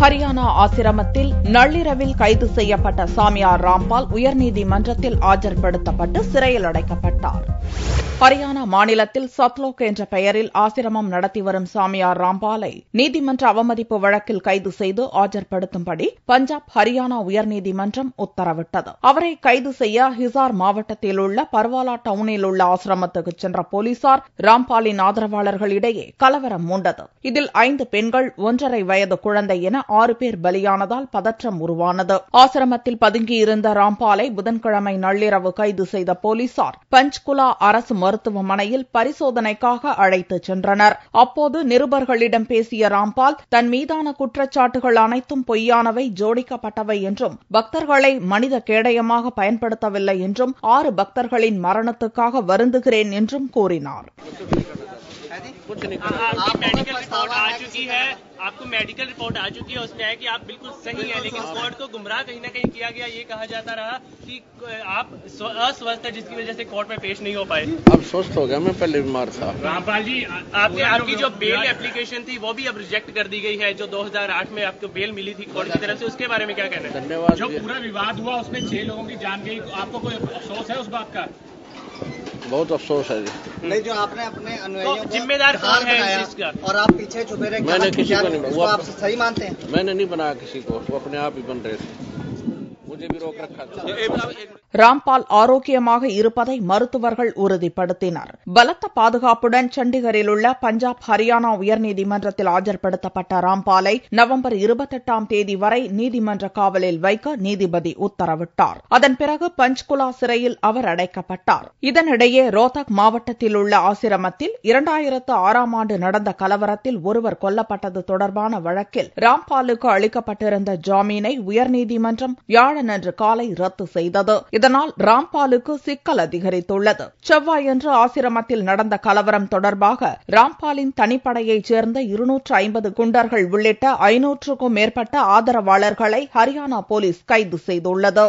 ஹரியானா ஆசிரமத்தில் நள்ளிரவில் கைது செய்யப்பட்ட சாமியார் ராம்பால் உயர்நீதிமன்றத்தில் ஆஜர்படுத்தப்பட்டு சிறையில் அடைக்கப்பட்டார். ஹரியானா மாநிலத்தில் சத்லோக் என்ற பெயரில் ஆசிரமம் நடத்தி வரும் சாமியார் ராம்பாலை நீதிமன்ற அவமதிப்பு வழக்கில் கைது செய்து ஆஜர்படுத்தும்படி பஞ்சாப் ஹரியானா உயர்நீதிமன்றம் உத்தரவிட்டது. அவரை கைது செய்ய ஹிசார் மாவட்டத்தில் உள்ள பர்வாலா டவுனில் உள்ள ஆசிரமத்துக்கு சென்ற போலீசார் ராம்பாலின் ஆதரவாளர்களிடையே கலவரம் மூண்டது. இதில் 5 பெண்கள் 1.5 வயது குழந்தை என 6 பேர் பலியானதால் பதற்றம் உருவானது. ஆசிரமத்தில் பதுங்கியிருந்த ராம்பாலை புதன்கிழமை நள்ளிரவு கைது செய்த போலீசார் பஞ்ச்குலா அரசு மருத்துவமனையில் பரிசோதனைக்காக அழைத்துச் சென்றனர். அப்போது நிருபர்களிடம் பேசிய ராம்பால் தன் மீதான குற்றச்சாட்டுகள் அனைத்தும் பொய்யானவை, ஜோடிக்கப்பட்டவை என்றும் பக்தர்களை மனித கேடயமாக பயன்படுத்தவில்லை என்றும் 6 பக்தர்களின் மரணத்துக்காக வருந்துகிறேன் என்றும் கூறினார். आपको मेडिकल रिपोर्ट आ चुकी है, उसमें है कि आप बिल्कुल सही हैं, लेकिन कोर्ट को गुमराह कहीं न कहीं किया गया। ये कहा जाता रहा कि आप अस्वस्थ हैं, जिसकी वजह से कोर्ट में पेश नहीं हो पाए। अब स्वस्थ हो गया, मैं पहले बीमार था। रामपाल जी, आपकी जो बेल एप्लीकेशन थी वो भी अब रिजेक्ट कर दी गई है, जो 2008 में आपको बेल मिली थी कोर्ट की तरफ से, उसके बारे में क्या कहना है? धन्यवाद। जो पूरा विवाद हुआ उसमें 6 लोगों की जान गई, आपको कोई अफसोस है उस बात का? बहुत अफसोस है जी। नहीं, जो आपने अपने अनुयायियों को जिम्मेदार कौन है इस चीज का? और आप पीछे छुपे रहे, मैंने किसी को नहीं, वो आप सही मानते हैं? मैंने नहीं बनाया किसी को, वो अपने आप ही बन रहे थे, मुझे भी रोक रखा था। ராம்பால் ஆரோக்கியமாக இருப்பதை மருத்துவர்கள் உறுதிப்படுத்தினர். பலத்த பாதுகாப்புடன் சண்டிகரில் உள்ள பஞ்சாப் ஹரியானா உயர்நீதிமன்றத்தில் ஆஜர்படுத்தப்பட்ட ராம்பாலை நவம்பர் 28ஆம் தேதி வரை நீதிமன்ற காவலில் வைக்க நீதிபதி உத்தரவிட்டார். அதன் பிறகு பஞ்ச்குலா சிறையில் அவர் அடைக்கப்பட்டார். இதனிடையே ரோத்தக் மாவட்டத்தில் உள்ள ஆசிரமத்தில் 2006ஆம் ஆண்டு நடந்த கலவரத்தில் ஒருவர் கொல்லப்பட்டது தொடர்பான வழக்கில் ராம்பாலுக்கு அளிக்கப்பட்டிருந்த ஜாமீனை உயர்நீதிமன்றம் வியாழனன்று காலை ரத்து செய்தது. இதனால் ராம்பாலுக்கு சிக்கல் அதிகரித்துள்ளது. செவ்வாயன்று ஆசிரமத்தில் நடந்த கலவரம் தொடர்பாக ராம்பாலின் தனிப்படையைச் சேர்ந்த 250 குண்டர்கள் உள்ளிட்ட 500க்கும் மேற்பட்ட ஆதரவாளர்களை ஹரியானா போலீஸ் கைது செய்துள்ளது.